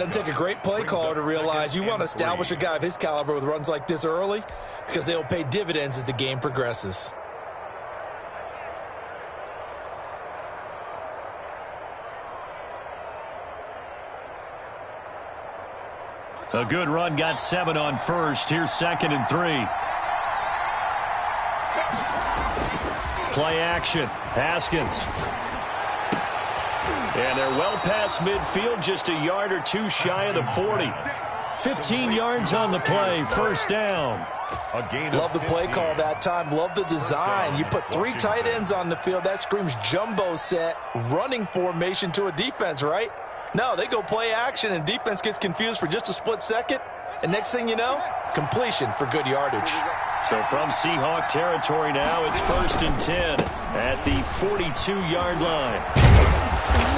Doesn't take a great play caller to realize you want to establish a guy of his caliber with runs like this early because they'll pay dividends as the game progresses. A good run, got 7 on first. Here's 2nd and 3. Play action. Haskins. And they're well past midfield, just a yard or two shy of the 40. 15 yards on the play, first down. Love the play call that time. Love the design. You put 3 tight ends on the field. That screams jumbo set, running formation to a defense, right? No, they go play action, and defense gets confused for just a split second. And next thing you know, completion for good yardage. So from Seahawk territory now, it's 1st and 10 at the 42-yard line.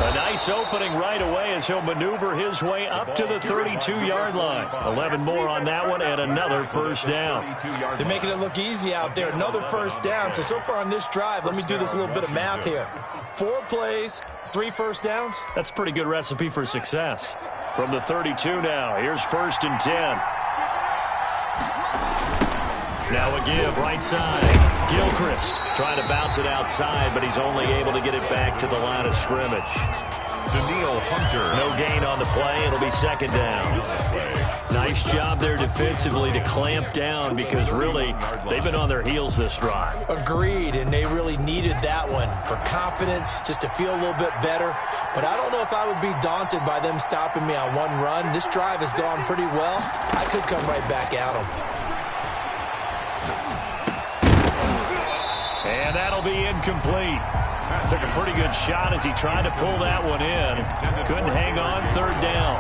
A nice opening right away as he'll maneuver his way up to the 32-yard line. 11 more on that one and another first down. They're making it look easy out there. Another first down. So far on this drive, let me do this little bit of math here. 4 plays, 3 first downs. That's a pretty good recipe for success. From the 32 now, here's 1st and 10. Now a give right side. Gilchrist trying to bounce it outside, but he's only able to get it back to the line of scrimmage. Daniil Hunter. No gain on the play. It'll be 2nd down. Nice job there defensively to clamp down because really they've been on their heels this drive. Agreed, and they really needed that one for confidence, just to feel a little bit better. But I don't know if I would be daunted by them stopping me on one run. This drive has gone pretty well. I could come right back at them. And that'll be incomplete. Took a pretty good shot as he tried to pull that one in. Couldn't hang on, 3rd down.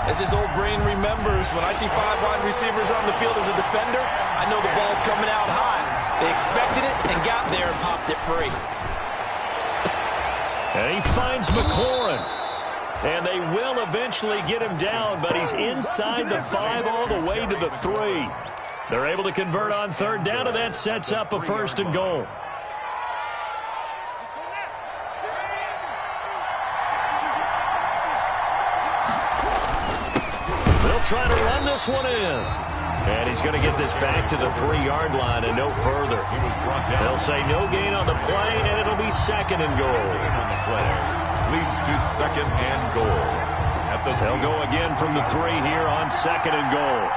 As his old brain remembers, when I see 5 wide receivers on the field as a defender, I know the ball's coming out high. They expected it and got there and popped it free. And he finds McLaurin. And they will eventually get him down, but he's inside the 5 all the way to the 3. They're able to convert on 3rd down, and that sets up a 1st and goal. Trying to run this one in. And he's going to get this back to the 3-yard line and no further. They'll say no gain on the play, and it'll be 2nd and goal. Leads to 2nd and goal. They'll go again from the 3 here on 2nd and goal.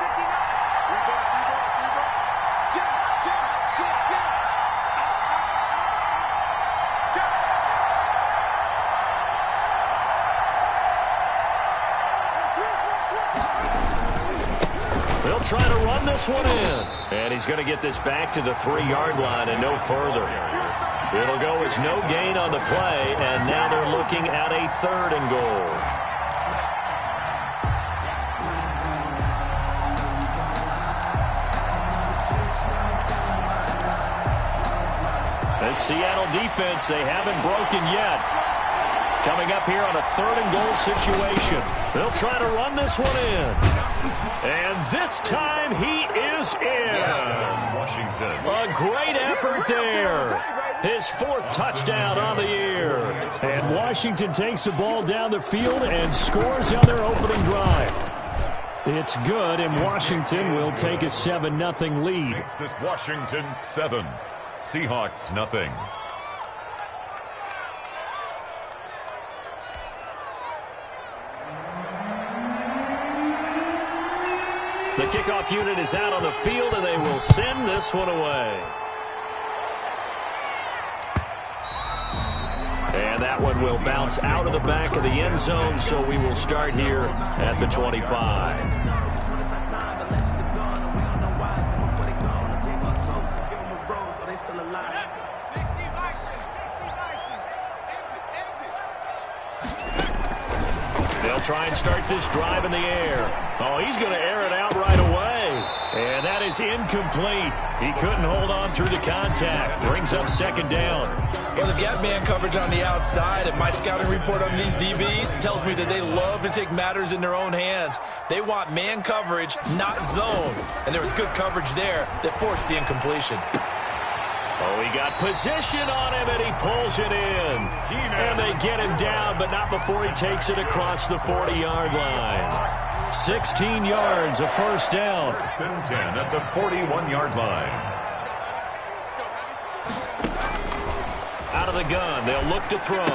Trying to run this one in. And he's going to get this back to the 3-yard line and no further. It'll go as no gain on the play, and now they're looking at a 3rd and goal. This Seattle defense, they haven't broken yet. Coming up here on a 3rd and goal situation. They'll try to run this one in. And this time he is in. Yes. Washington. A great effort there. His 4th touchdown on the year. And Washington takes the ball down the field and scores on their opening drive. It's good, and Washington will take a 7-0 lead. Makes this Washington 7. Seahawks nothing. The kickoff unit is out on the field, and they will send this one away. And that one will bounce out of the back of the end zone, so we will start here at the 25. They'll try and start this drive in the air. Oh, he's going to air it out right away. And that is incomplete. He couldn't hold on through the contact. Brings up 2nd down. Well, they've got man coverage on the outside, and my scouting report on these DBs tells me that they love to take matters in their own hands. They want man coverage, not zone. And there was good coverage there that forced the incompletion. Oh, he got position on him, and he pulls it in. And they get him down, but not before he takes it across the 40-yard line. 16 yards, a first down. First and 10 at the 41-yard line. Out of the gun, they'll look to throw.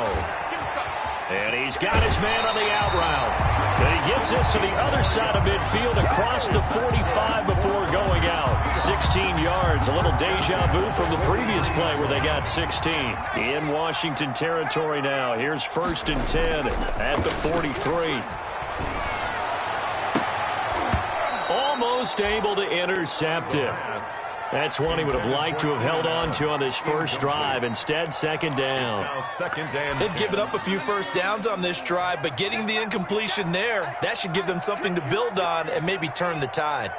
And he's got his man on the out route. But he gets this to the other side of midfield across the 45 before going out. 16 yards, a little deja vu from the previous play where they got 16. In Washington territory now. Here's first and 10 at the 43. Almost able to intercept it. That's one he would have liked to have held on to on this first drive. Instead, second down. They've given up a few first downs on this drive, but getting the incompletion there, that should give them something to build on and maybe turn the tide.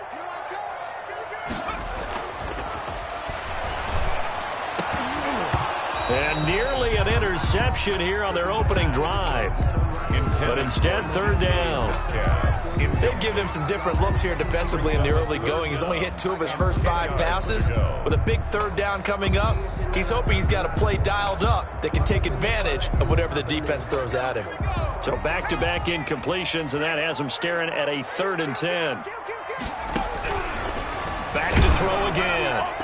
And nearly an interception here on their opening drive. But instead, third down. They've given him some different looks here defensively in the early going. He's only hit 2 of his first 5 passes. With a big third down coming up, he's hoping he's got a play dialed up that can take advantage of whatever the defense throws at him. So back-to-back incompletions, and that has him staring at a 3rd and 10. Back to throw again.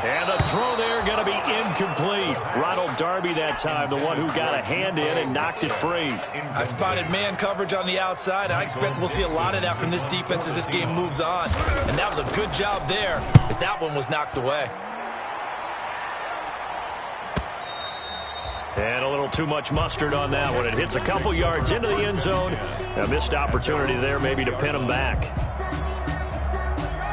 And the throw there going to be incomplete. Ronald Darby that time, the one who got a hand in and knocked it free. I spotted man coverage on the outside. I expect we'll see a lot of that from this defense as this game moves on. And that was a good job there as that one was knocked away. And a little too much mustard on that one. It hits a couple yards into the end zone. A missed opportunity there maybe to pin him back.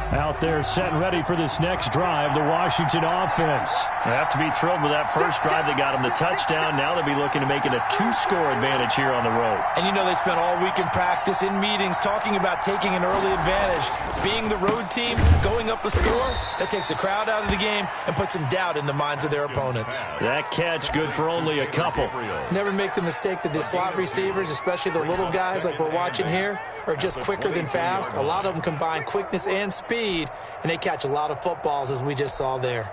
Out there set and ready for this next drive, the Washington offense. They have to be thrilled with that first drive that got them the touchdown. Now they'll be looking to make it a 2-score advantage here on the road. And you know they spent all week in practice, in meetings, talking about taking an early advantage. Being the road team, going up a score, that takes the crowd out of the game and puts some doubt in the minds of their opponents. That catch good for only a couple. Never make the mistake that the slot receivers, especially the little guys like we're watching here, are just quicker than fast. A lot of them combine quickness and speed, and they catch a lot of footballs, as we just saw there.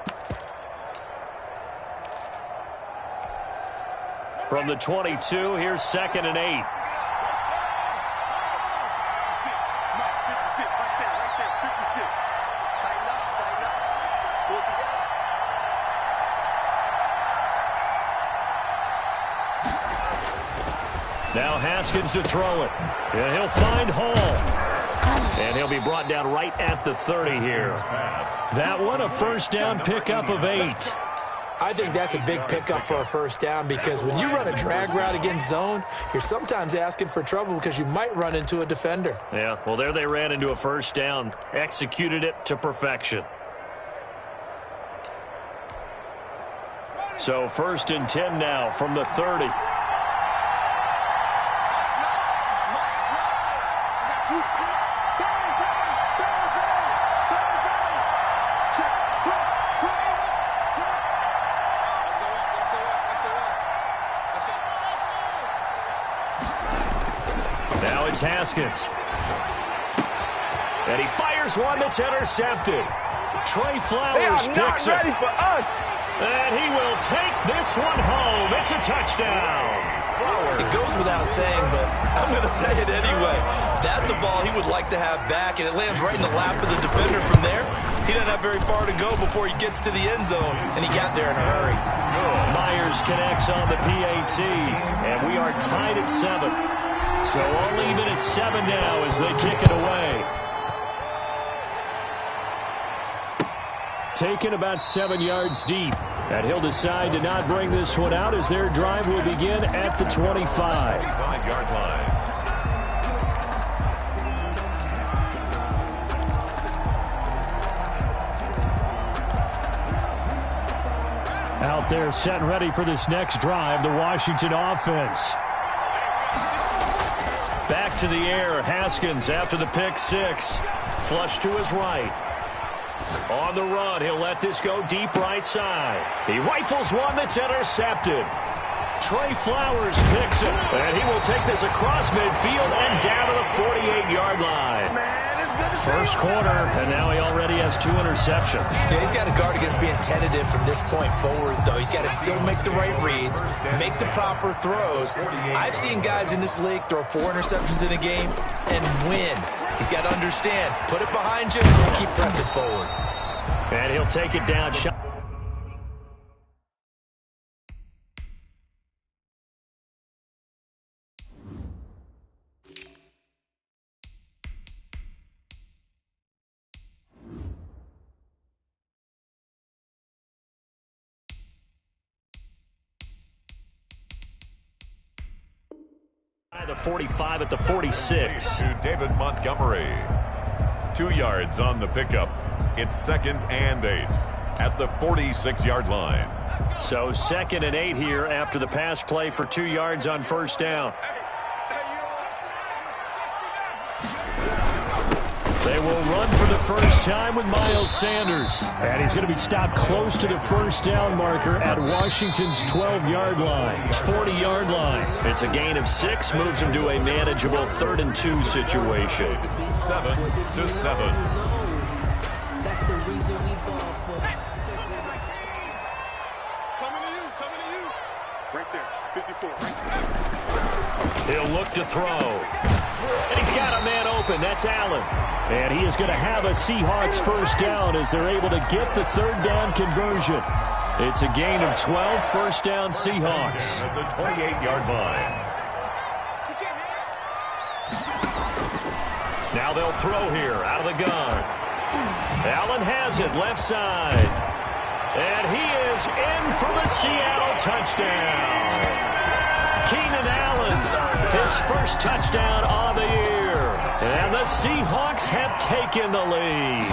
From the 22, here's 2nd and 8. Now Haskins to throw it. And he'll find Hall. And he'll be brought down right at the 30 here. That one a first down pickup of 8. I think that's a big pickup for a first down because when you run a drag route against zone, you're sometimes asking for trouble because you might run into a defender. Yeah, well, there they ran into a first down. Executed it to perfection. So 1st and 10 now from the 30. Now it's Haskins. And he fires one that's intercepted. Trey Flowers picks it. They are not ready for us. And he will take this one home. It's a touchdown. It goes without saying, but I'm going to say it anyway. That's a ball he would like to have back, and it lands right in the lap of the defender from there. He doesn't have very far to go before he gets to the end zone, and he got there in a hurry. Myers connects on the PAT, and we are tied at 7. So all even at 7 now as they kick it away. Taken about 7 yards deep. And he'll decide to not bring this one out as their drive will begin at the 25. 25-yard line. Out there set and ready for this next drive, the Washington offense. Back to the air, Haskins after the pick 6. Flush to his right. On the run, he'll let this go deep right side. He rifles one that's intercepted. Trey Flowers picks it, and he will take this across midfield and down to the 48-yard line. First quarter, and now he already has 2 interceptions. Yeah, he's got to guard against being tentative from this point forward, though. He's got to still make the right reads, make the proper throws. I've seen guys in this league throw 4 interceptions in a game and win. He's got to understand, put it behind you, and keep pressing forward. And he'll take it down. The 45 at the 46. To David Montgomery. 2 yards on the pickup. It's 2nd and 8 at the 46-yard line. So 2nd and 8 here after the pass play for 2 yards on first down. They will run for the first time with Miles Sanders. And he's going to be stopped close to the first down marker at Washington's 12-yard line. 40-yard line. It's a gain of 6, moves him to a manageable 3rd and 2 situation. 7-7. That's the reason we ball for. Coming to you. Right there, 54. He'll look to throw. And he's got a man open. That's Allen. And he is going to have a Seahawks first down as they're able to get the 3rd down conversion. It's a gain of 12, first down Seahawks. At the 28-yard line. Now they'll throw here out of the gun. Allen has it left side. And he is in for the Seattle touchdown. Keenan Allen, his first touchdown of the year. And the Seahawks have taken the lead.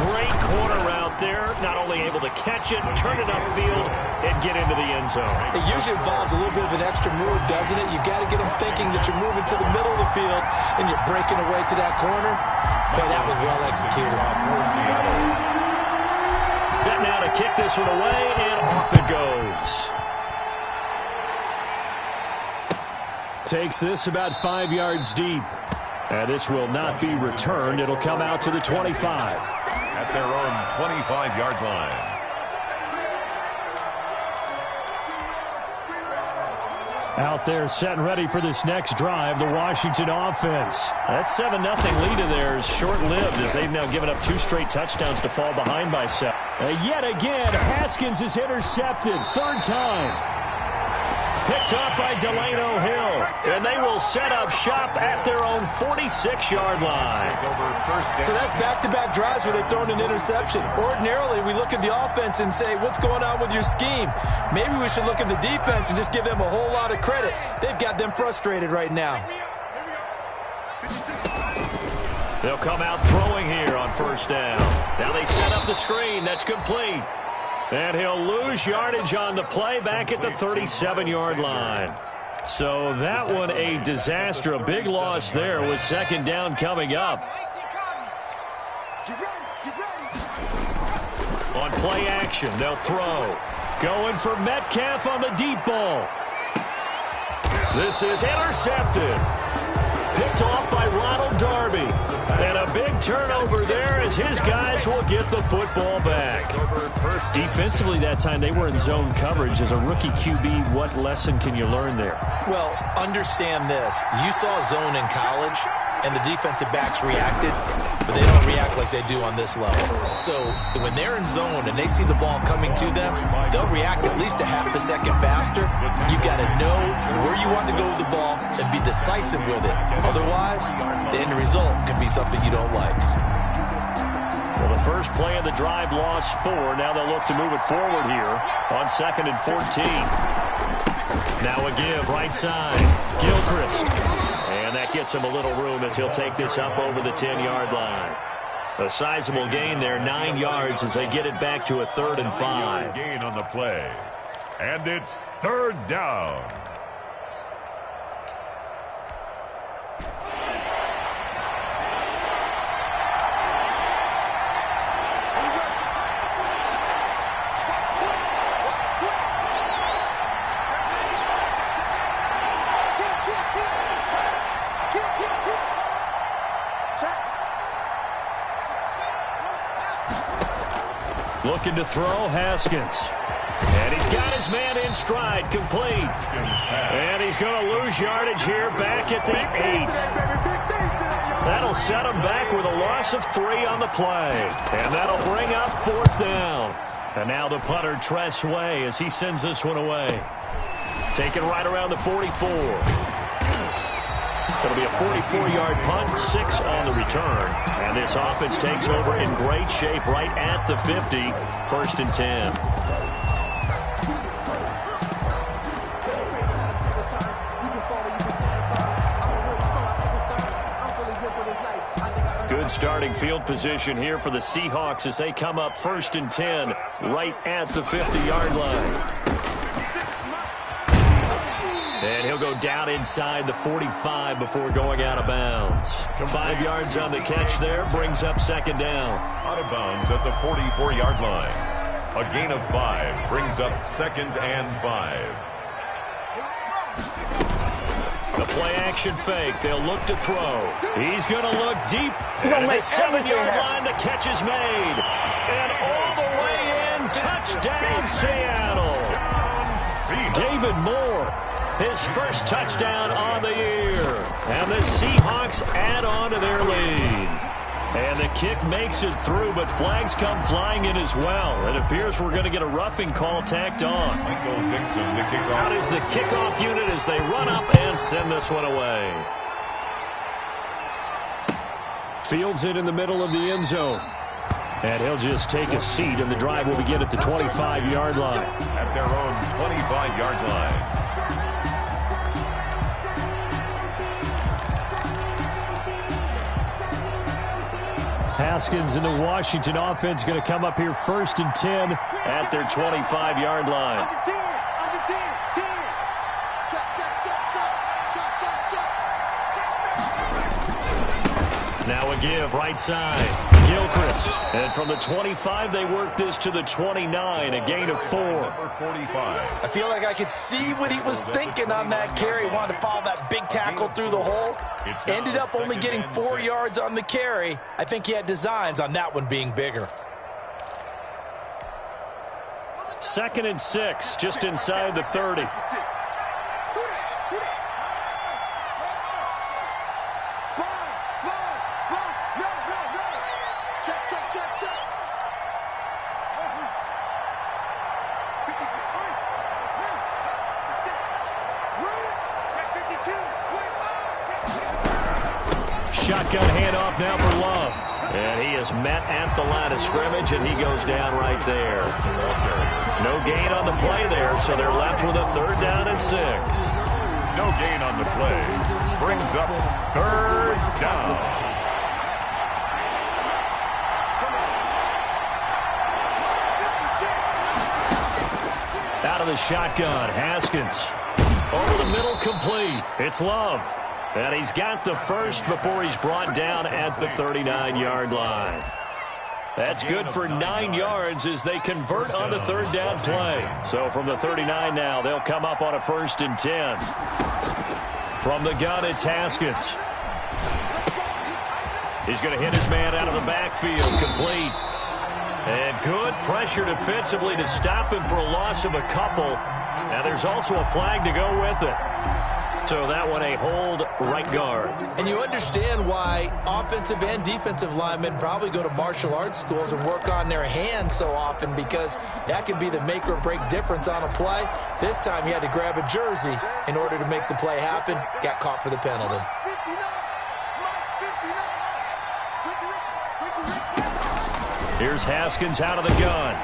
Great corner out there. Not only able to catch it, turn it upfield, and get into the end zone. It usually involves a little bit of an extra move, doesn't it? You've got to get them thinking that you're moving to the middle of the field and you're breaking away to that corner. But that was well executed. Set now to kick this one away, and off it goes. Takes this about 5 yards deep. And this will not be returned. It'll come out to the 25. At their own 25-yard line. Out there set and ready for this next drive, the Washington offense. That 7-0 lead of theirs short-lived as they've now given up 2 straight touchdowns to fall behind by 7. Yet again, Haskins is intercepted. 3rd time. Picked up by Delano Hill. And they will set up shop at their own 46-yard line. So that's back-to-back drives where they've thrown an interception. Ordinarily, we look at the offense and say, what's going on with your scheme? Maybe we should look at the defense and just give them a whole lot of credit. They've got them frustrated right now. They'll come out throwing here on first down. Now they set up the screen. That's complete. And he'll lose yardage on the play back at the 37-yard line. So that one a disaster. A big loss there with 2nd down coming up. On play action, they'll throw. Going for Metcalf on the deep ball. This is intercepted. Picked off by Ronald Darby. And a big turnover there as his guys will get the football back. Defensively that time, they were in zone coverage. As a rookie QB, what lesson can you learn there? Well, understand this. You saw zone in college, and the defensive backs reacted, but they don't react like they do on this level. So when they're in zone and they see the ball coming to them, they'll react at least a half a second faster. You got to know where you want to go with the ball and be decisive with it. Otherwise, the end result can be something you don't like. Well, the first play of the drive lost 4. Now they'll look to move it forward here on 2nd and 14. Now a give right side. Gilchrist. And that gets him a little room as he'll take this up over the 10-yard line. A sizable gain there, 9 yards as they get it back to a 3rd and 5. Gain on the play. And it's 3rd down. Looking to throw, Haskins. And he's got his man in stride, complete. And he's going to lose yardage here back at the 8. That'll set him back with a loss of 3 on the play. And that'll bring up 4th down. And now the punter, Tress Way, as he sends this one away. Taken right around the 44. It'll be a 44-yard punt, 6 on the return. And this offense takes over in great shape right at the 50. 1st and 10. Good starting field position here for the Seahawks as they come up 1st and 10 right at the 50-yard line. And he'll go down inside the 45 before going out of bounds. 5 yards on the catch there, brings up 2nd down. Out of bounds at the 44-yard line. A gain of 5 brings up 2nd and 5. The play-action fake. They'll look to throw. He's going to look deep. And at the 7-yard line, the catch is made. And all the way in, touchdown, Seattle. David Moore, his first touchdown on the year. And the Seahawks add on to their lead. And the kick makes it through, but flags come flying in as well. It appears we're going to get a roughing call tacked on. Out is the kickoff unit as they run up and send this one away. Fields it in the middle of the end zone. And he'll just take a seat, and the drive will begin at the 25-yard line. At their own 25-yard line. Haskins and the Washington offense going to come up here 1st and 10 at their 25-yard line. Now a give right side. Gilchrist. And from the 25, they work this to the 29, a gain of 4. I feel like I could see what he was thinking on that carry. Wanted to follow that big tackle through the hole. Ended up only getting 4 yards on the carry. I think he had designs on that one being bigger. 2nd and 6, just inside the 30. Shotgun handoff now for Love. And he is met at the line of scrimmage, and he goes down right there. No gain on the play there, so they're left with a 3rd down and 6. No gain on the play. Brings up 3rd down. Out of the shotgun, Haskins. Over the middle, complete. It's Love. And he's got the first before he's brought down at the 39-yard line. That's good for 9 yards as they convert on the 3rd down play. So from the 39 now, they'll come up on a 1st and 10. From the gun, it's Haskins. He's going to hit his man out of the backfield, complete. And good pressure defensively to stop him for a loss of a couple. Now there's also a flag to go with it. So that one a hold right guard. And you understand why offensive and defensive linemen probably go to martial arts schools and work on their hands so often, because that can be the make or break difference on a play. This time he had to grab a jersey in order to make the play happen. Got caught for the penalty. Here's Haskins out of the gun.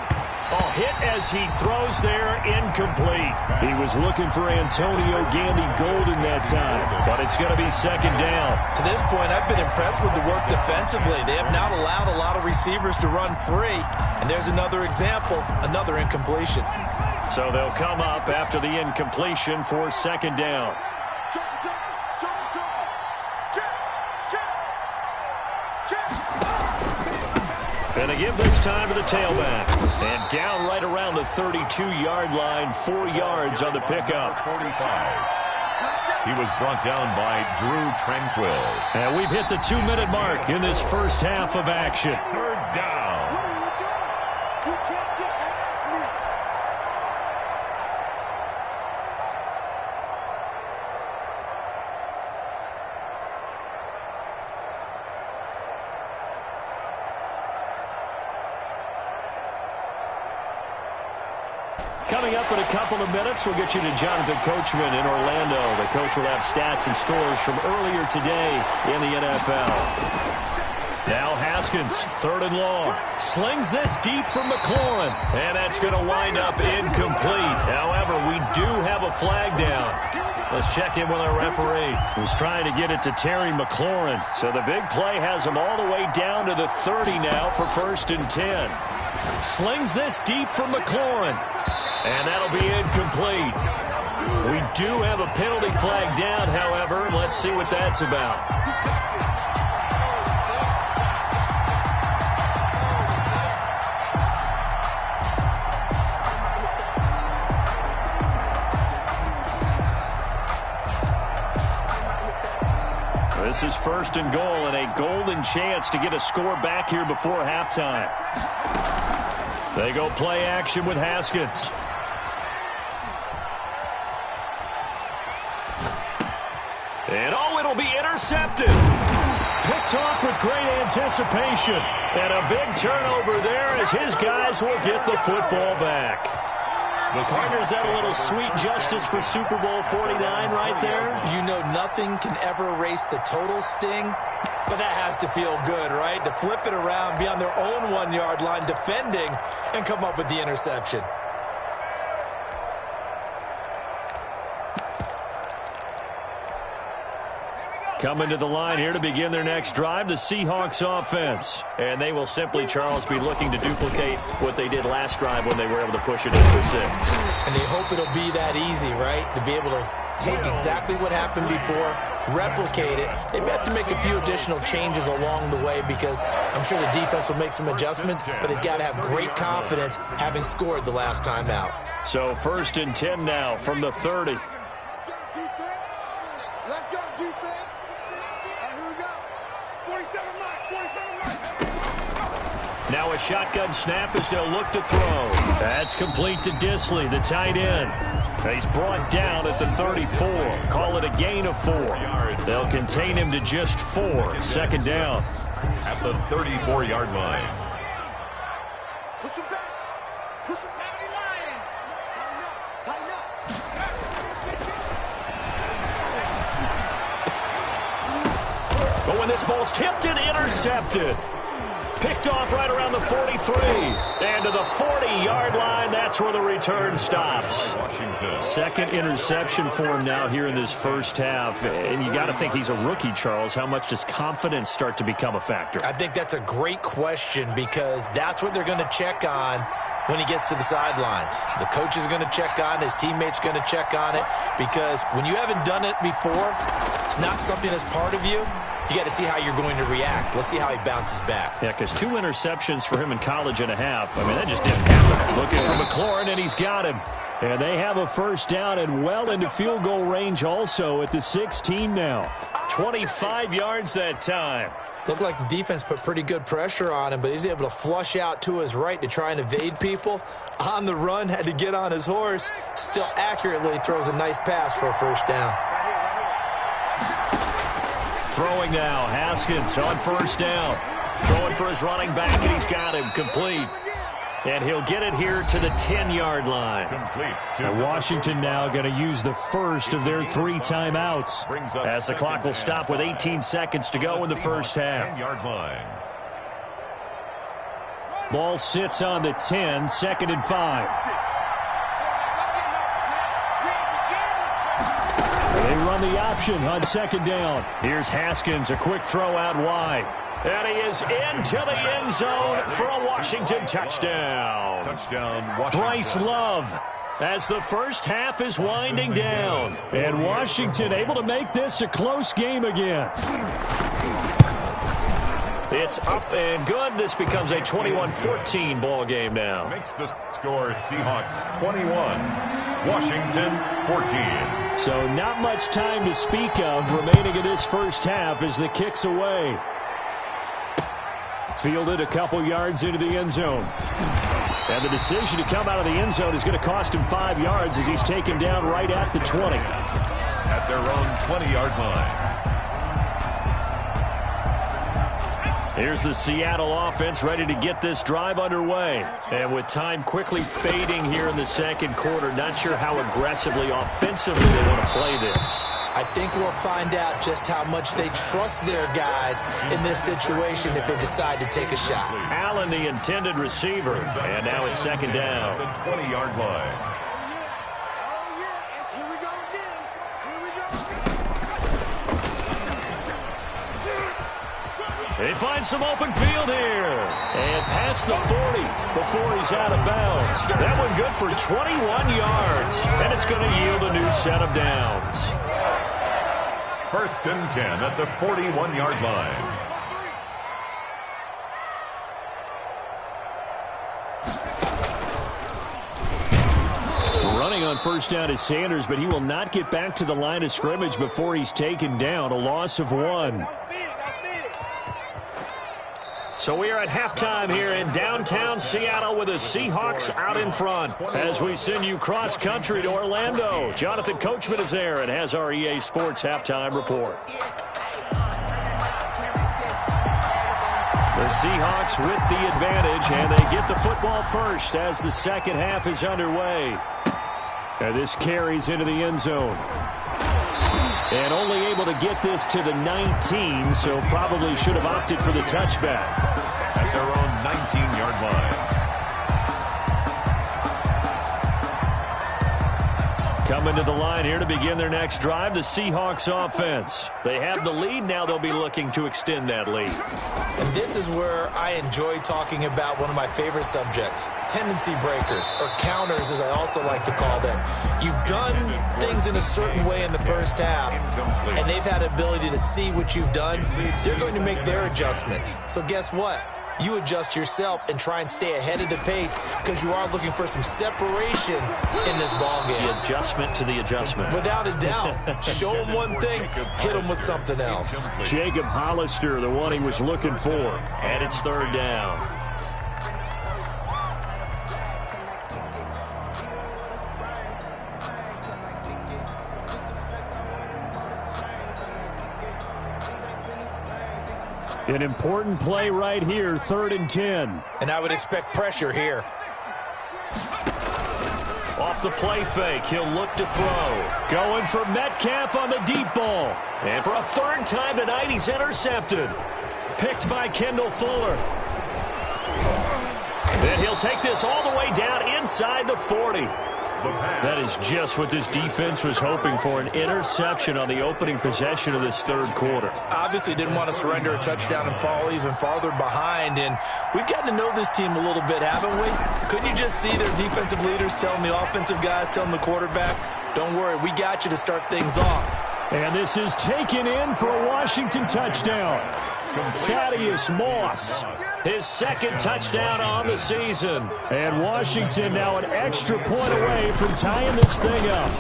Oh, hit as he throws there, incomplete. He was looking for Antonio Gandy-Golden that time, but it's going to be 2nd down. To this point, I've been impressed with the work defensively. They have not allowed a lot of receivers to run free, and there's another example, another incompletion. So they'll come up after the incompletion for 2nd down. And they give this time to the tailback. And down right around the 32-yard line, 4 yards on the pickup. 45. He was brought down by Drew Tranquill. And we've hit the 2-minute mark in this first half of action. 3rd down. Coming up in a couple of minutes, we'll get you to Jonathan Coachman in Orlando. The coach will have stats and scores from earlier today in the NFL. Now Haskins, 3rd and long. Slings this deep from McLaurin. And that's going to wind up incomplete. However, we do have a flag down. Let's check in with our referee, who's trying to get it to Terry McLaurin. So the big play has him all the way down to the 30 now for 1st and 10. Slings this deep from McLaurin. And that'll be incomplete. We do have a penalty flag down, however. Let's see what that's about. This is 1st and goal and a golden chance to get a score back here before halftime. They go play action with Haskins. And it'll be intercepted. Picked off with great anticipation. And a big turnover there as his guys will get the football back. Partners, that a little sweet justice for Super Bowl 49 right there? You know nothing can ever erase the total sting, but that has to feel good, right? To flip it around, be on their own 1-yard line defending, and come up with the interception. Coming to the line here to begin their next drive, the Seahawks offense. And they will simply, Charles, be looking to duplicate what they did last drive when they were able to push it in for 6. And they hope it'll be that easy, right? To be able to take exactly what happened before, replicate it. They may have to make a few additional changes along the way because I'm sure the defense will make some adjustments, but they've got to have great confidence having scored the last time out. So 1st and 10 now from the 30. Let's go, defense. Here we go. 47 Now a shotgun snap as they'll look to throw. That's complete to Disley, the tight end. He's brought down at the 34. Call it a gain of 4. They'll contain him to just 4. 2nd down. At the 34-yard line. Push him back. Push him back. Tighten up. But when this ball's tipped and intercepted. Picked off right around the 43. And to the 40-yard line, that's where the return stops. Washington. 2nd interception for him now here in this first half. And you got to think he's a rookie, Charles. How much does confidence start to become a factor? I think that's a great question because that's what they're going to check on when he gets to the sidelines. The coach is going to check on it. His teammates going to check on it because when you haven't done it before, it's not something that's part of you. You got to see how you're going to react. Let's see how he bounces back. Yeah, because 2 interceptions for him in college and a half. I mean, that just didn't happen. Looking for McLaurin, and he's got him. And they have a first down and well into field goal range also at the 16 now. 25 yards that time. Looked like the defense put pretty good pressure on him, but he's able to flush out to his right to try and evade people. On the run, had to get on his horse. Still accurately throws a nice pass for a first down. Throwing now, Haskins on first down. Throwing for his running back, and he's got him complete. And he'll get it here to the 10-yard line. Complete. Washington now going to use the first of their 3 timeouts. As the clock will stop with 18 seconds to go in the first half. 10-yard line. Ball sits on the 10, 2nd and 5. They run the option on 2nd down. Here's Haskins, a quick throw out wide. And he is into the end zone for a Washington touchdown. Touchdown, Washington. Bryce Love as the first half is winding down. And Washington able to make this a close game again. It's up and good. This becomes a 21-14 ball game now. Makes the score Seahawks 21, Washington 14. So not much time to speak of remaining in this first half as the kick's away. Fielded a couple yards into the end zone. And the decision to come out of the end zone is going to cost him 5 yards as he's taken down right at the 20. At their own 20-yard line. Here's the Seattle offense ready to get this drive underway. And with time quickly fading here in the second quarter, not sure how aggressively, offensively they want to play this. I think we'll find out just how much they trust their guys in this situation if they decide to take a shot. Allen, the intended receiver, and now it's second down. The 20-yard line. Here we go again. They find some open field here. And past the 40 before he's out of bounds. That one good for 21 yards. And it's going to yield a new set of downs. 1st and 10 at the 41-yard line. Running on first down is Sanders, but he will not get back to the line of scrimmage before he's taken down. A loss of 1. So we are at halftime here in downtown Seattle with the Seahawks out in front. As we send you cross-country to Orlando, Jonathan Coachman is there and has our EA Sports halftime report. The Seahawks with the advantage, and they get the football first as the second half is underway. And this carries into the end zone. And only able to get this to the 19, so probably should have opted for the touchback. At their own 19-yard line. Coming to the line here to begin their next drive, the Seahawks offense. They have the lead. Now they'll be looking to extend that lead. And this is where I enjoy talking about one of my favorite subjects, tendency breakers, or counters as I also like to call them. You've done things in a certain way in the first half, and they've had the ability to see what you've done. They're going to make their adjustments. So guess what? You adjust yourself and try and stay ahead of the pace because you are looking for some separation in this ballgame. The adjustment to the adjustment. Without a doubt. Show them one thing, hit them with something else. Jacob Hollister, the one he was looking for. And it's third down. An important play right here, 3rd and 10. And I would expect pressure here. Off the play fake, he'll look to throw. Going for Metcalf on the deep ball. And for a 3rd time tonight, he's intercepted. Picked by Kendall Fuller. Then he'll take this all the way down inside the 40. That is just what this defense was hoping for, an interception on the opening possession of this 3rd quarter. Obviously didn't want to surrender a touchdown and fall even farther behind, and we've gotten to know this team a little bit, haven't we? Couldn't you just see their defensive leaders telling the offensive guys, telling the quarterback, don't worry, we got you to start things off. And this is taken in for a Washington touchdown. Thaddeus Moss, his 2nd touchdown on the season. And Washington now an extra point away from tying this thing up.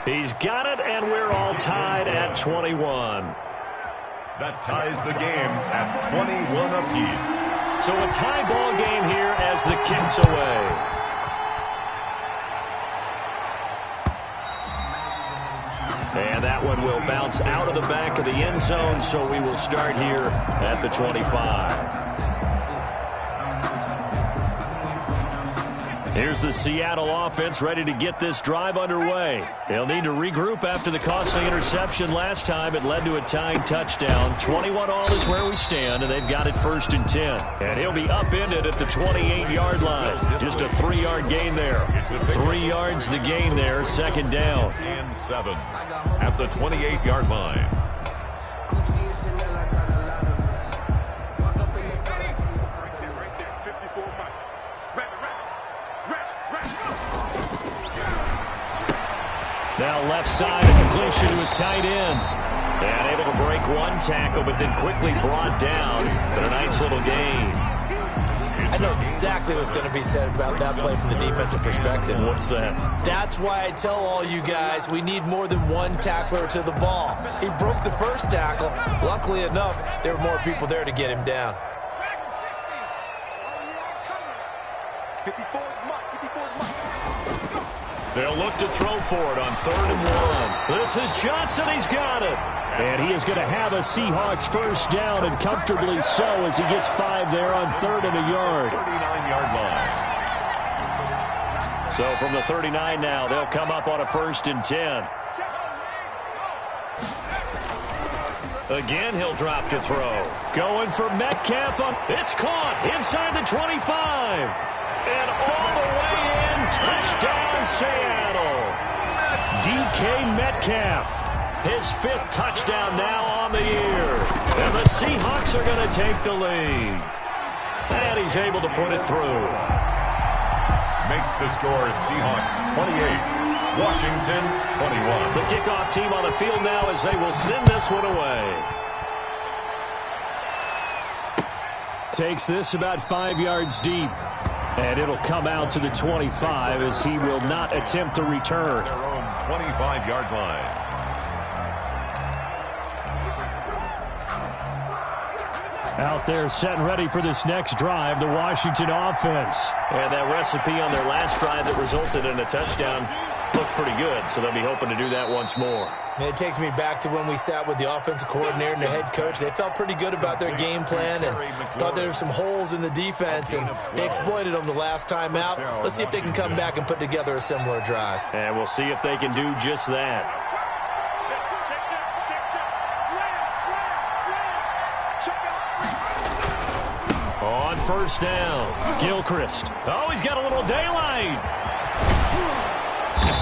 He's got it, and we're all tied at 21. That ties the game at 21 apiece. So a tie ball game here as the kick's away. And that one will bounce out of the back of the end zone, so we will start here at the 25. Here's the Seattle offense ready to get this drive underway. They'll need to regroup after the costly interception last time. It led to a tying touchdown. 21-all is where we stand, and they've got it 1st and 10. And he'll be upended at the 28-yard line. Just a 3-yard gain there. 3 yards the gain there, 2nd down. And 7 at the 28-yard line. Now left side, a completion to his tight end. And able to break one tackle, but then quickly brought down. But a nice little gain. I know exactly what's going to be said about that play from the defensive perspective. What's that? That's why I tell all you guys we need more than one tackler to the ball. He broke the first tackle. Luckily enough, there were more people there to get him down. 54 is Mike. They'll look to throw for it on 3rd and 1. This is Johnson. He's got it. And he is going to have a Seahawks first down, and comfortably so, as he gets 5 there on 3rd and a yard. 39-yard line. So from the 39 now, they'll come up on a 1st and 10. Again, he'll drop to throw. Going for Metcalf. It's caught inside the 25. And all the way in. Touchdown, Seattle. DK Metcalf. His 5th touchdown now on the year. And the Seahawks are going to take the lead. And he's able to put it through. Makes the score Seahawks 28. Washington 21. The kickoff team on the field now as they will send this one away. Takes this about 5 yards deep. And it'll come out to the 25 as he will not attempt to return. Their own 25-yard line. Out there set and ready for this next drive, the Washington offense. And that recipe on their last drive that resulted in a touchdown looked pretty good, so they'll be hoping to do that once more. It takes me back to when we sat with the offensive coordinator and the head coach. They felt pretty good about their game plan and thought there were some holes in the defense, and they exploited them the last time out. Let's see if they can come back and put together a similar drive. And we'll see if they can do just that. On 1st down, Gilchrist. Oh, he's got a little daylight.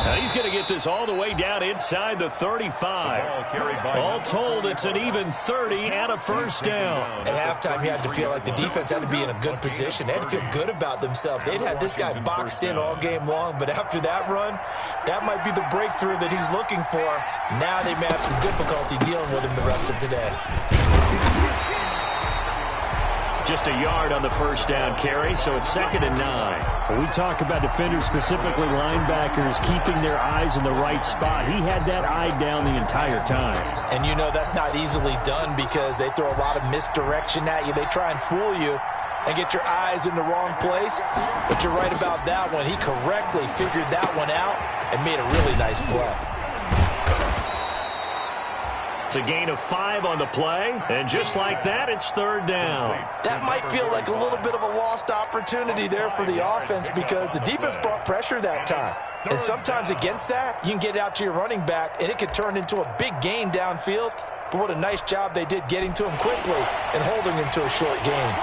Now he's going to get this all the way down inside the 35. All told, it's an even 30 and a 1st down. At halftime, you had to feel like the defense had to be in a good position. They had to feel good about themselves. They'd had this guy boxed in all game long, but after that run, that might be the breakthrough that he's looking for. Now they may have some difficulty dealing with him the rest of today. Just a yard on the 1st down carry, so it's 2nd and 9. We talk about defenders, specifically linebackers, keeping their eyes in the right spot. He had that eye down the entire time. And you know that's not easily done because they throw a lot of misdirection at you. They try and fool you and get your eyes in the wrong place. But you're right about that one. He correctly figured that one out and made a really nice play. It's a gain of 5 on the play, and just like that, it's 3rd down. That might feel like a little bit of a lost opportunity there for the offense because the defense brought pressure that time. And sometimes against that, you can get out to your running back, and it could turn into a big gain downfield. But what a nice job they did getting to him quickly and holding him to a short gain.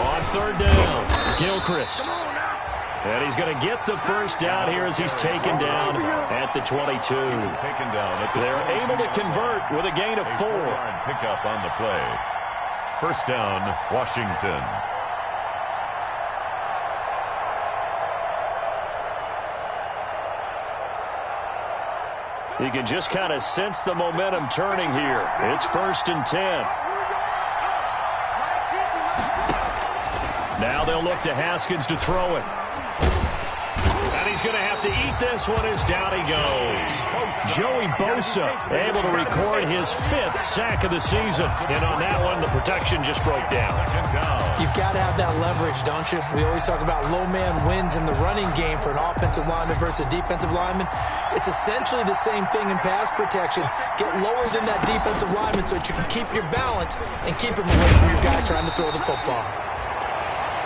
On 3rd down, Gilchrist. And he's going to get the 1st down here as he's taken down at the 22. They're able to convert with a gain of 4. Pick up on the play. 1st down, Washington. You can just kind of sense the momentum turning here. It's 1st and 10. Now they'll look to Haskins to throw it. And he's going to have to eat this one as down he goes. Joey Bosa able to record his 5th sack of the season. And on that one, the protection just broke down. You've got to have that leverage, don't you? We always talk about low man wins in the running game for an offensive lineman versus a defensive lineman. It's essentially the same thing in pass protection. Get lower than that defensive lineman so that you can keep your balance and keep him away from your guy trying to throw the football.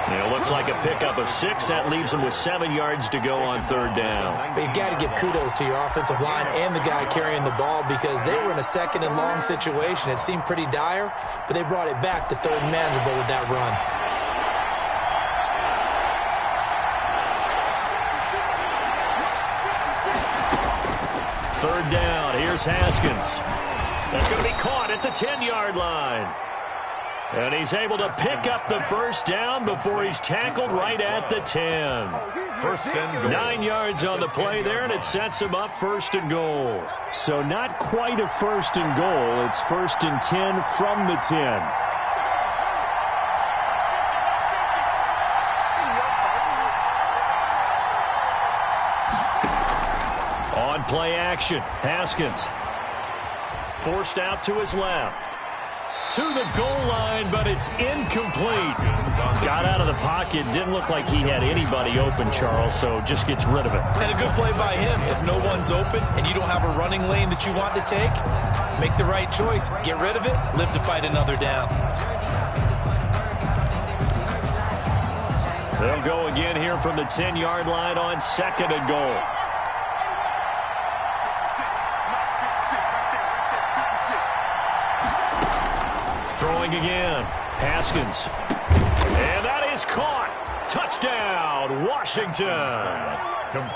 It looks like a pickup of 6. That leaves them with 7 yards to go on 3rd down. But you've got to give kudos to your offensive line and the guy carrying the ball because they were in a 2nd and long situation. It seemed pretty dire, but they brought it back to 3rd and manageable with that run. Third down. Here's Haskins. That's going to be caught at the 10-yard line. And he's able to pick up the 1st down before he's tackled right at the 10. 1st and goal. 9 yards on the play there, and it sets him up 1st and goal. So not quite a 1st and goal. It's 1st and 10 from the 10. On play action, Haskins. Forced out to his left. to the goal line, but it's incomplete. Got out of the pocket. Didn't look like he had anybody open, Charles, so just gets rid of it. And a good play by him. If no one's open and you don't have a running lane that you want to take, make the right choice. Get rid of it. Live to fight another down. They'll go again here from the 10-yard line on 2nd and goal. Throwing again. Haskins. And that is caught. Touchdown, Washington.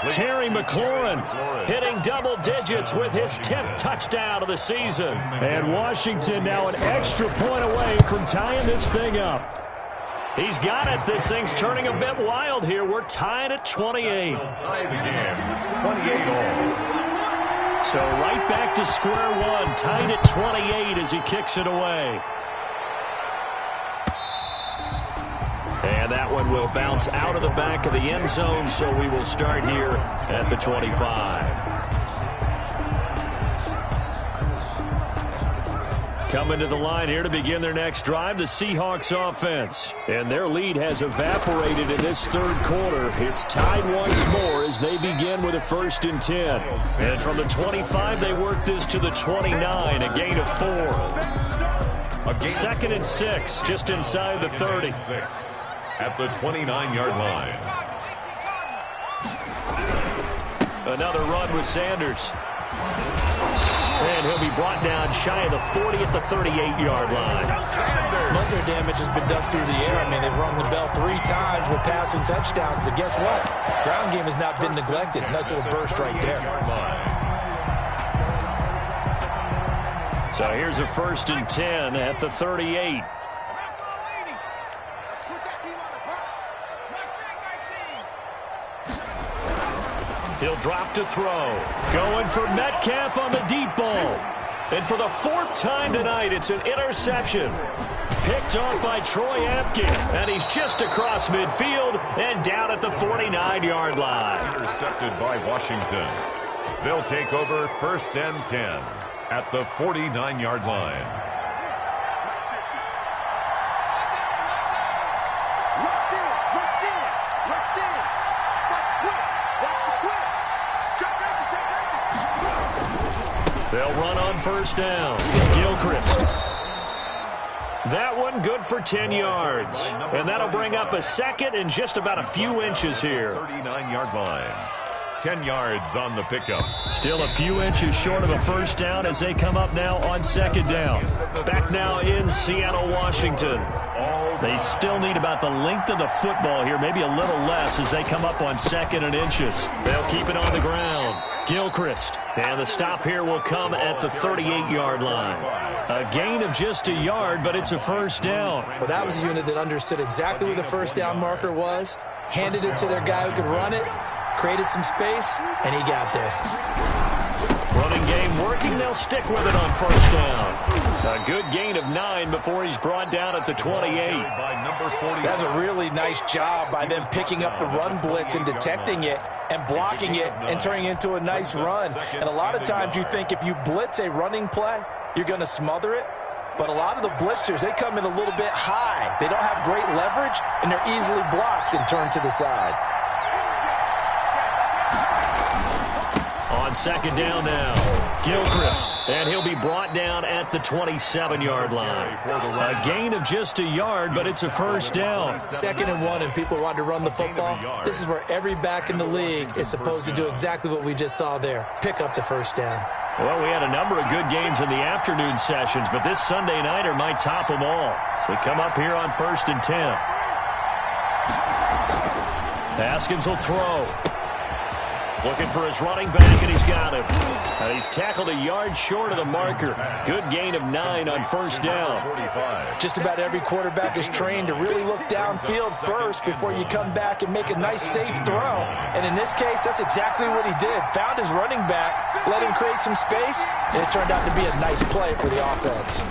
Terry McLaurin hitting double digits with his 10th touchdown of the season. And Washington now an extra point away from tying this thing up. He's got it. This thing's turning a bit wild here. We're tied at 28. Tie the game. 28 all. So right back to square one. Tied at 28 as he kicks it away. And that one will bounce out of the back of the end zone, so we will start here at the 25. Coming to the line here to begin their next drive, the Seahawks offense. And their lead has evaporated in this third quarter. It's tied once more as they begin with a 1st and 10. And from the 25, they work this to the 29, a gain of 4. 2nd and 6, just inside the 30. At the 29-yard line. Another run with Sanders. And he'll be brought down shy of the 40 at the 38-yard line. Most of their damage has been done through the air. I mean, they've rung the bell 3 times with passing touchdowns, but guess what? Ground game has not been neglected. Nice little burst right there. So here's a 1st and 10 at the 38. He'll drop to throw. Going for Metcalf on the deep ball. And for the 4th time tonight, it's an interception. Picked off by Troy Apke. And he's just across midfield and down at the 49-yard line. Intercepted by Washington. They'll take over 1st and 10 at the 49-yard line. They'll run on 1st down. Gilchrist. That one good for 10 yards. And that'll bring up a 2nd and just about a few inches here. 39-yard line. 10 yards on the pickup. Still a few inches short of a 1st down as they come up now on 2nd down. Back now in Seattle, Washington. They still need about the length of the football here, maybe a little less as they come up on 2nd and inches. They'll keep it on the ground. Gilchrist. And the stop here will come at the 38-yard line. A gain of just a yard, but it's a 1st down. Well, that was a unit that understood exactly where the 1st down marker was, handed it to their guy who could run it, created some space, and he got there. Running game working. They'll stick with it on 1st down. A good gain of 9 before he's brought down at the 28. That's a really nice job by them picking up the run blitz and detecting it and blocking it and turning it into a nice run. And a lot of times you think if you blitz a running play, you're going to smother it. But a lot of the blitzers, they come in a little bit high. They don't have great leverage, and they're easily blocked and turned to the side. On 2nd down now, Gilchrist. And he'll be brought down at the 27-yard line. A gain of just a yard, but it's a 1st down. 2nd and 1, and people want to run the football. This is where every back in the league is supposed to do exactly what we just saw there. Pick up the 1st down. Well, we had a number of good games in the afternoon sessions, but this Sunday nighter might top them all. So we come up here on 1st and 10. Haskins will throw. Looking for his running back, and he's got him. He's tackled a yard short of the marker. Good gain of 9 on 1st down. Just about every quarterback is trained to really look downfield first before you come back and make a nice, safe throw. And in this case, that's exactly what he did. Found his running back, let him create some space, and it turned out to be a nice play for the offense.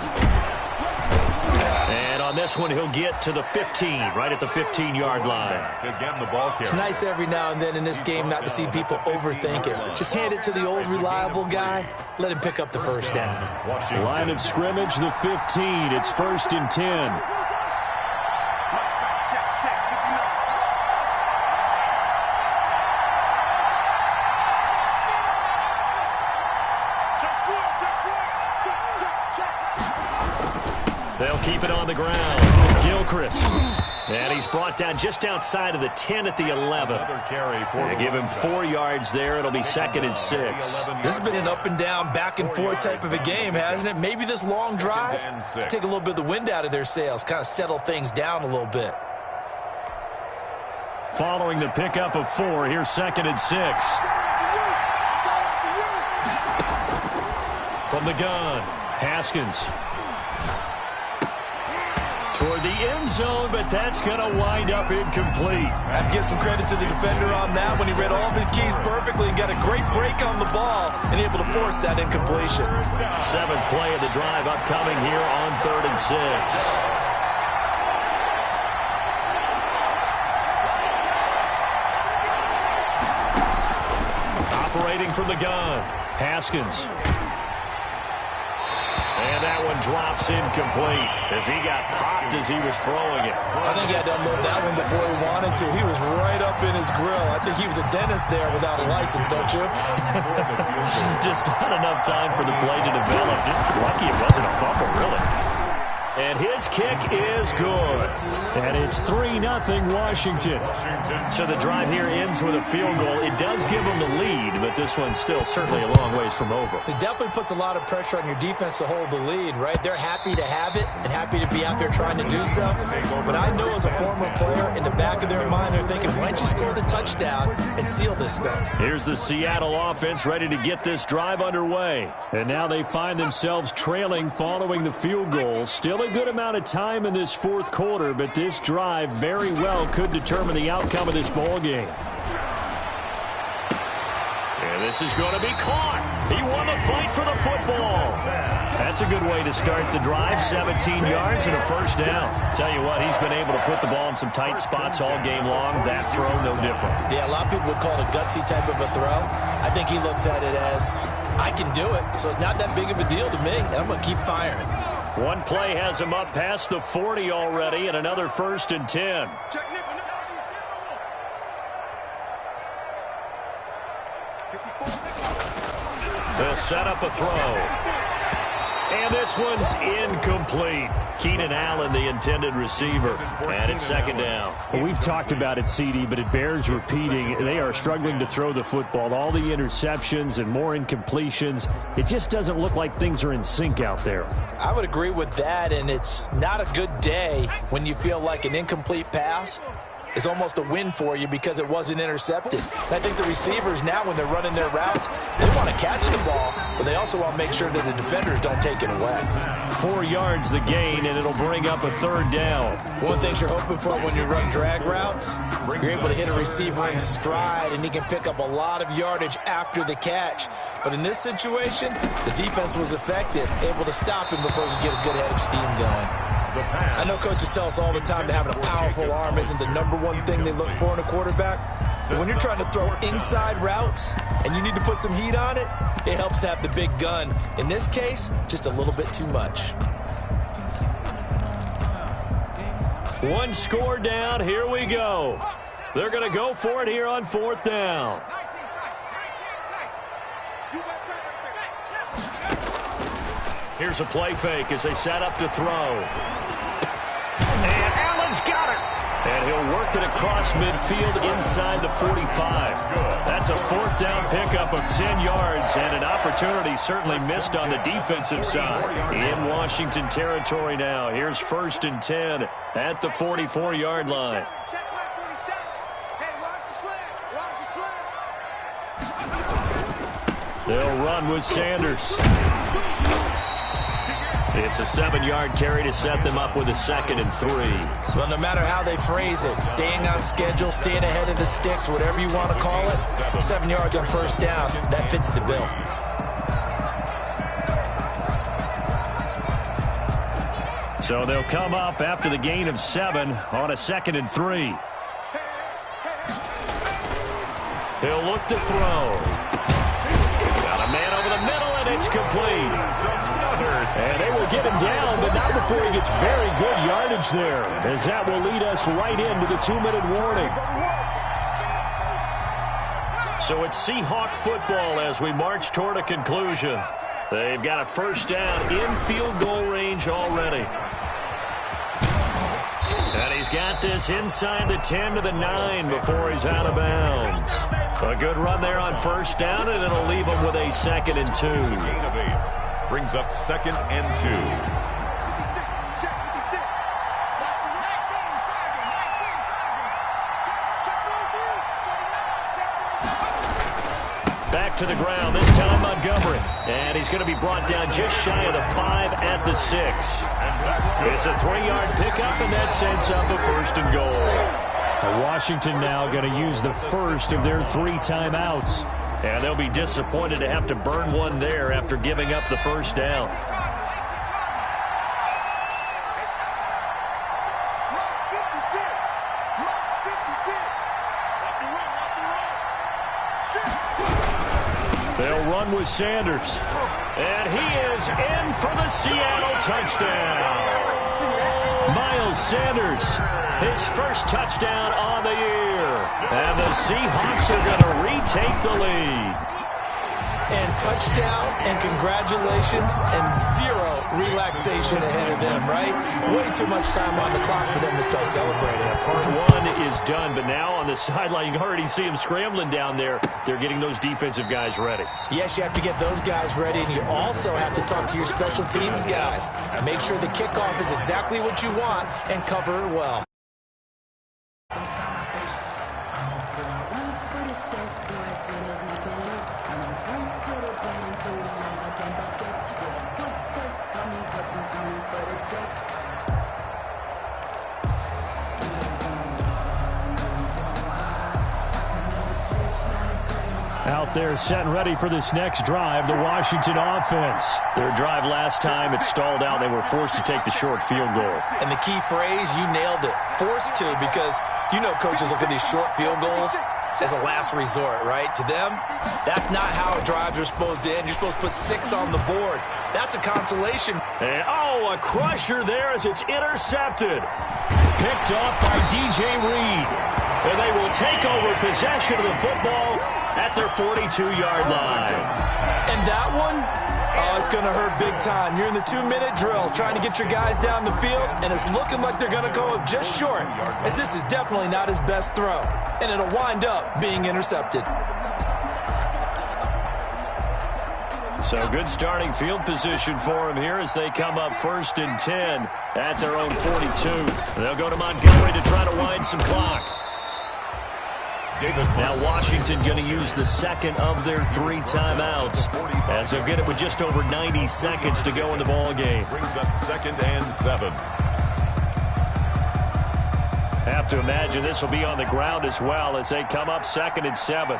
And on on this one, he'll get to the 15, right at the 15-yard line. Again, the ball carrier. It's nice every now and then in this game not to see people overthink it. Just hand it to the old reliable guy. Let him pick up the first down. Line of scrimmage, the 15. It's 1st and 10. They'll keep it on the ground. Gilchrist. And he's brought down just outside of the 10 at the 11. They give him 4 yards there. It'll be 2nd and 6. This has been an up and down, back and forth type of a game, hasn't it? Maybe this long drive, take a little bit of the wind out of their sails, kind of settle things down a little bit. Following the pickup of 4, here's 2nd and 6. From the gun, Haskins. Toward the end zone, but that's going to wind up incomplete. I have to give some credit to the defender on that when he read all of his keys perfectly and got a great break on the ball and able to force that incompletion. 7th play of the drive upcoming here on 3rd and 6. Operating from the gun, Haskins. And that one drops incomplete as he got popped as he was throwing it. I think he had to unload that one before he wanted to. He was right up in his grill. I think he was a dentist there without a license, don't you? Just not enough time for the play to develop. Just lucky it wasn't a fumble, really. And his kick is good. And it's 3-0 Washington. So the drive here ends with a field goal. It does give them the lead, but this one's still certainly a long ways from over. It definitely puts a lot of pressure on your defense to hold the lead, right? They're happy to have it and happy to be out there trying to do so. But I know as a former player, in the back of their mind, they're thinking, why don't you score the touchdown and seal this thing? Here's the Seattle offense ready to get this drive underway. And now they find themselves trailing following the field goal. Still a good amount of time in this 4th quarter, but this drive very well could determine the outcome of this ball game. And this is going to be caught. He won the fight for the football. That's a good way to start the drive. 17 yards and a first down. Tell you what, he's been able to put the ball in some tight spots all game long. That throw, no different. Yeah, a lot of people would call it a gutsy type of a throw. I think he looks at it as, I can do it, so it's not that big of a deal to me, and I'm going to keep firing. One play has him up past the 40 already, and another 1st and 10. They'll set up a throw. And this one's incomplete. Keenan Allen, the intended receiver. And it's 2nd down. Well, we've talked about it, CD, but it bears repeating. They are struggling to throw the football. All the interceptions and more incompletions. It just doesn't look like things are in sync out there. I would agree with that, and it's not a good day when you feel like an incomplete pass is almost a win for you because it wasn't intercepted. I think the receivers now, when they're running their routes, they want to catch the ball, but they also want to make sure that the defenders don't take it away. 4 yards the gain, and it'll bring up a 3rd down. One thing you're hoping for when you run drag routes, you're able to hit a receiver in stride, and he can pick up a lot of yardage after the catch. But in this situation, the defense was effective, able to stop him before he could get a good head of steam going. I know coaches tell us all the time that having a powerful arm isn't the #1 thing they look for in a quarterback. But when you're trying to throw inside routes and you need to put some heat on it, it helps to have the big gun. In this case, just a little bit too much. One score down. Here we go. They're going to go for it here on 4th down. Here's a play fake as they set up to throw. And Allen's got it. And he'll work it across midfield inside the 45. That's a 4th down pickup of 10 yards and an opportunity certainly missed on the defensive side. In Washington territory now. Here's 1st and 10 at the 44-yard line. They'll run with Sanders. It's a 7-yard carry to set them up with a 2nd and 3. Well, no matter how they phrase it, staying on schedule, staying ahead of the sticks, whatever you want to call it, 7 yards on 1st down, that fits the bill. So they'll come up after the gain of 7 on a 2nd and 3. He'll look to throw. Got a man over the middle, and it's complete. And they will get him down, but not before he gets very good yardage there, as that will lead us right into the 2-minute warning. So it's Seahawk football as we march toward a conclusion. They've got a first down in field goal range already. And he's got this inside the 10 to the 9 before he's out of bounds. A good run there on first down, and it'll leave him with a 2nd and 2. Gain of 8 brings up 2nd and 2. Back to the ground, this time Montgomery. And he's going to be brought down just shy of the 5 at the 6. It's a 3-yard pickup, and that sets up a 1st and goal. Washington now going to use the first of their 3 timeouts. And they'll be disappointed to have to burn one there after giving up the first down. They'll run with Sanders. And he is in for the Seattle touchdown. Miles Sanders, his first touchdown on the year. And the Seahawks are going to retake the lead. And touchdown and congratulations and 0 relaxation ahead of them, right? Way too much time on the clock for them to start celebrating. Part 1 is done, but now on the sideline, you can already see them scrambling down there. They're getting those defensive guys ready. Yes, you have to get those guys ready, and you also have to talk to your special teams guys. Make sure the kickoff is exactly what you want and cover it well. Out there set and ready for this next drive, the Washington offense. Their drive last time, it stalled out. They were forced to take the short field goal. And the key phrase, you nailed it, forced to, because you know coaches look at these short field goals as a last resort, right? To them, that's not how drives are supposed to end. You're supposed to put 6 on the board. That's a consolation. And, a crusher there as it's intercepted. Picked off by DJ Reed. And they will take over possession of the football at their 42-yard line. And that one, it's going to hurt big time. You're in the 2-minute drill trying to get your guys down the field, and it's looking like they're going to go up just short, as this is definitely not his best throw, and it'll wind up being intercepted. So good starting field position for him here as they come up 1st and 10 at their own 42. They'll go to Montgomery to try to wind some clock. Now Washington going to use the 2nd of their 3 timeouts as they'll get it with just over 90 seconds to go in the ball game. Brings up 2nd and 7. Have to imagine this will be on the ground as well as they come up 2nd and 7.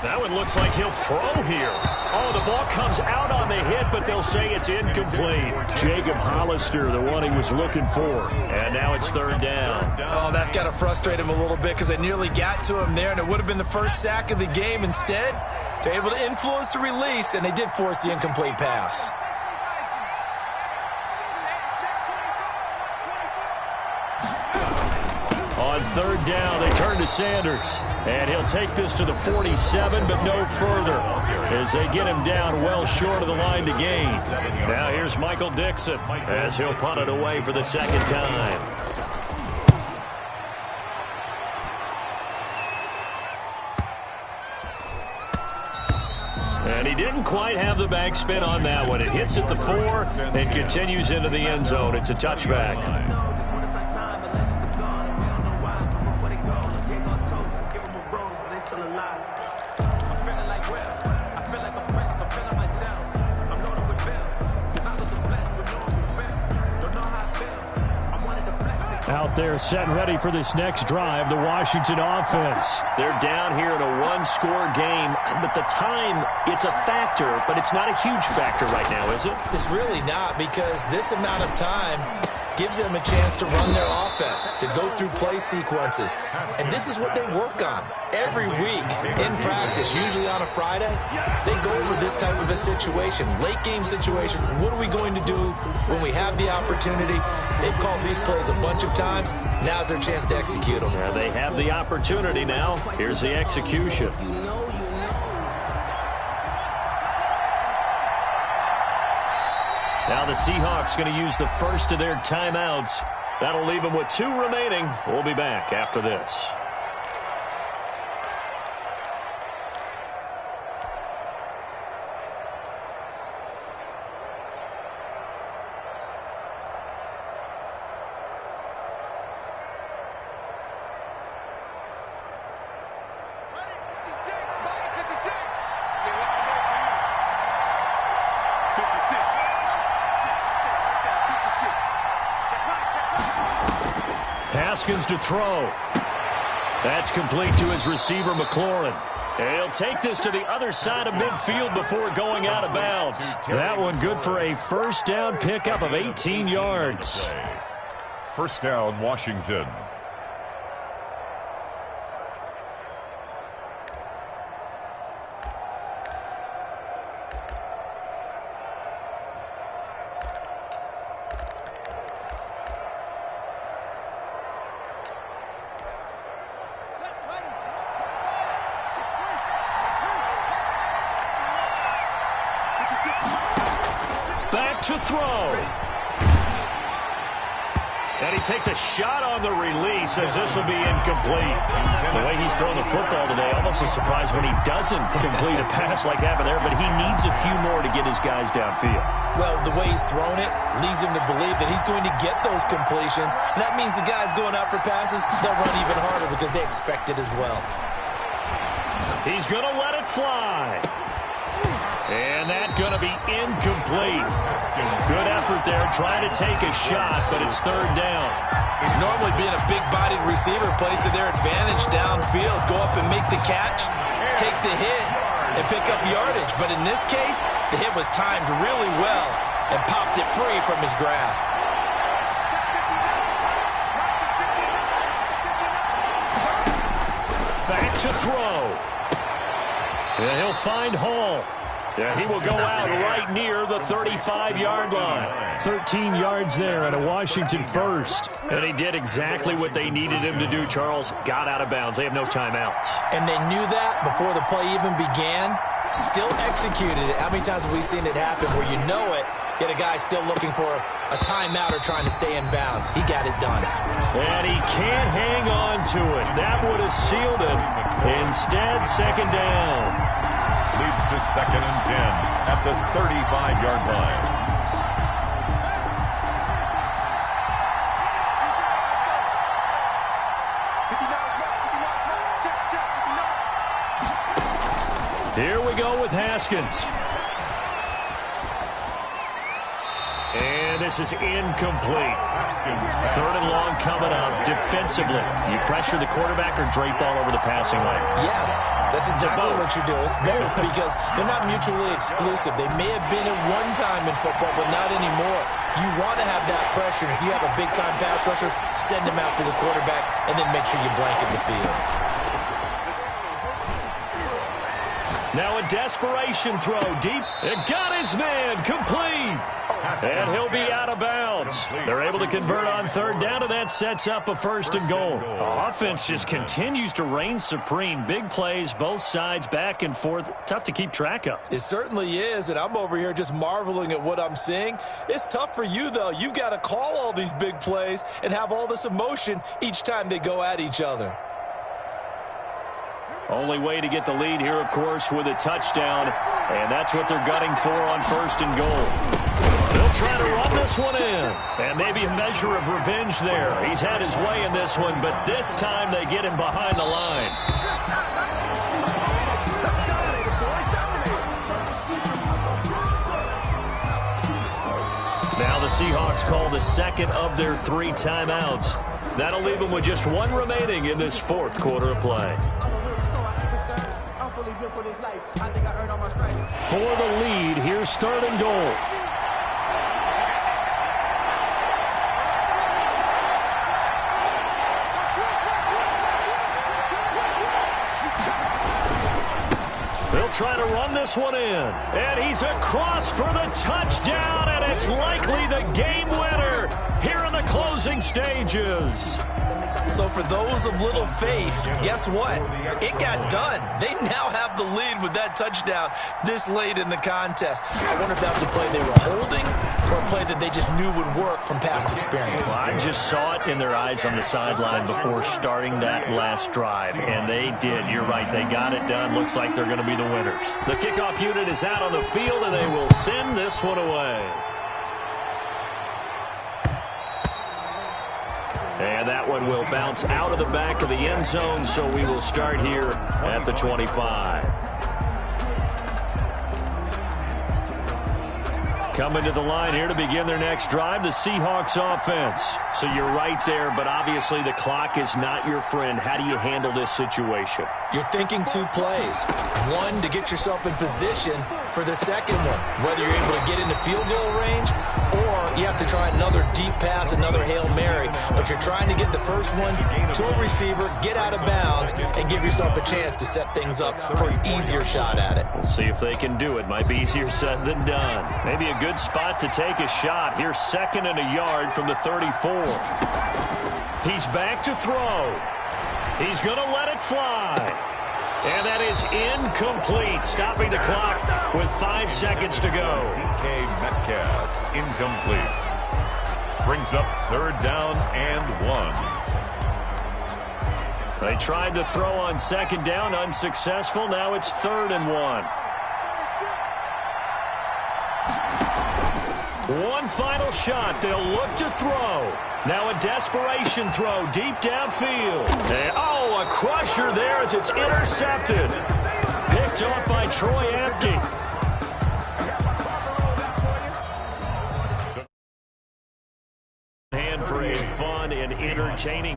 That one looks like he'll throw here. Oh, the ball comes out on the hit, but they'll say it's incomplete. Jacob Hollister, the one he was looking for. And now it's 3rd down. Oh, that's got to frustrate him a little bit because they nearly got to him there, and it would have been the first sack of the game. Instead, they're able to influence the release, and they did force the incomplete pass. On 3rd down, they turn to Sanders. And he'll take this to the 47, but no further as they get him down well short of the line to gain. Now here's Michael Dixon as he'll punt it away for the 2nd time. And he didn't quite have the backspin on that one. It hits at the 4 and continues into the end zone. It's a touchback. Out they're set and ready for this next drive, the Washington offense. They're down here in a one-score game, but the time, it's a factor, but it's not a huge factor right now, is it? It's really not, because this amount of time gives them a chance to run their offense, to go through play sequences. And this is what they work on every week in practice, usually on a Friday. They go over this type of a situation, late game situation. What are we going to do when we have the opportunity? They've called these plays a bunch of times. Now's their chance to execute them. Yeah, they have the opportunity now. Here's the execution. Now the Seahawks going to use the first of their timeouts. That'll leave them with 2 remaining. We'll be back after this. Haskins to throw. That's complete to his receiver, McLaurin. He'll take this to the other side of midfield before going out of bounds. That one good for a first down pickup of 18 yards. First down, Washington. Back to throw. And he takes a shot on the release as this will be incomplete. The way he's throwing the football today, almost a surprise when he doesn't complete a pass like that there, but he needs a few more to get his guys downfield. Well, the way he's thrown it leads him to believe that he's going to get those completions. And that means the guys going out for passes, they'll run even harder because they expect it as well. He's going to let it fly. And that's going to be incomplete. Good effort there, trying to take a shot, but it's third down. Normally being a big-bodied receiver plays to their advantage downfield. Go up and make the catch, take the hit, and pick up yardage. But in this case, the hit was timed really well and popped it free from his grasp. Back to throw. And he'll find Hall. Yeah, he will go out right near the 35-yard line. 13 yards there and a Washington first. And he did exactly what they needed him to do, Charles. Got out of bounds. They have no timeouts. And they knew that before the play even began. Still executed it. How many times have we seen it happen where you know it, yet a guy still looking for a timeout or trying to stay in bounds? He got it done. And he can't hang on to it. That would have sealed it. Instead, second down. Leads to 2nd and 10 at the 35-yard line. Here we go with Haskins. And this is incomplete. Third and long coming up defensively. You pressure the quarterback or drape all over the passing lane? Yes, that's exactly what you do. It's both because they're not mutually exclusive. They may have been at one time in football, but not anymore. You want to have that pressure. If you have a big-time pass rusher, send him after the quarterback and then make sure you blanket the field. Now a desperation throw deep. It got his man complete. And he'll be out of bounds. They're able to convert on third down, and that sets up a first and goal. Offense just continues to reign supreme. Big plays, both sides, back and forth. Tough to keep track of. It certainly is, and I'm over here just marveling at what I'm seeing. It's tough for you, though. You've got to call all these big plays and have all this emotion each time they go at each other. Only way to get the lead here, of course, with a touchdown. And that's what they're gunning for on first and goal. They'll try to run this one in. And maybe a measure of revenge there. He's had his way in this one, but this time they get him behind the line. Now the Seahawks call the second of their 3 timeouts. That'll leave them with just one remaining in this fourth quarter of play. For the lead, here's 3rd and goal. They'll try to run this one in. And he's across for the touchdown, and it's likely the game winner here in the closing stages. So for those of little faith, guess what? It got done. They now have the lead with that touchdown this late in the contest. I wonder if that was a play they were holding or a play that they just knew would work from past experience. Well, I just saw it in their eyes on the sideline before starting that last drive, and they did. You're right. They got it done. Looks like they're going to be the winners. The kickoff unit is out on the field, and they will send this one away. And that one will bounce out of the back of the end zone, so we will start here at the 25. Coming to the line here to begin their next drive, the Seahawks offense. So you're right there, but obviously the clock is not your friend. How do you handle this situation? You're thinking 2 plays. One, to get yourself in position for the second one, whether you're able to get into field goal range or you have to try another deep pass, another Hail Mary. But you're trying to get the first one to a receiver, get out of bounds, and give yourself a chance to set things up for an easier shot at it. We'll see if they can do it. Might be easier said than done. Maybe a good spot to take a shot. Here's 2nd and a yard from the 34. He's back to throw. He's going to let it fly. And that is incomplete, stopping the clock with 5 seconds to go. DK Metcalf, incomplete. Brings up 3rd down and 1. They tried to throw on 2nd down, unsuccessful. Now it's 3rd and 1. One final shot. They'll look to throw. Now a desperation throw deep downfield. And, oh, a crusher there as it's intercepted. Picked up by Troy Apke. And for a fun and entertaining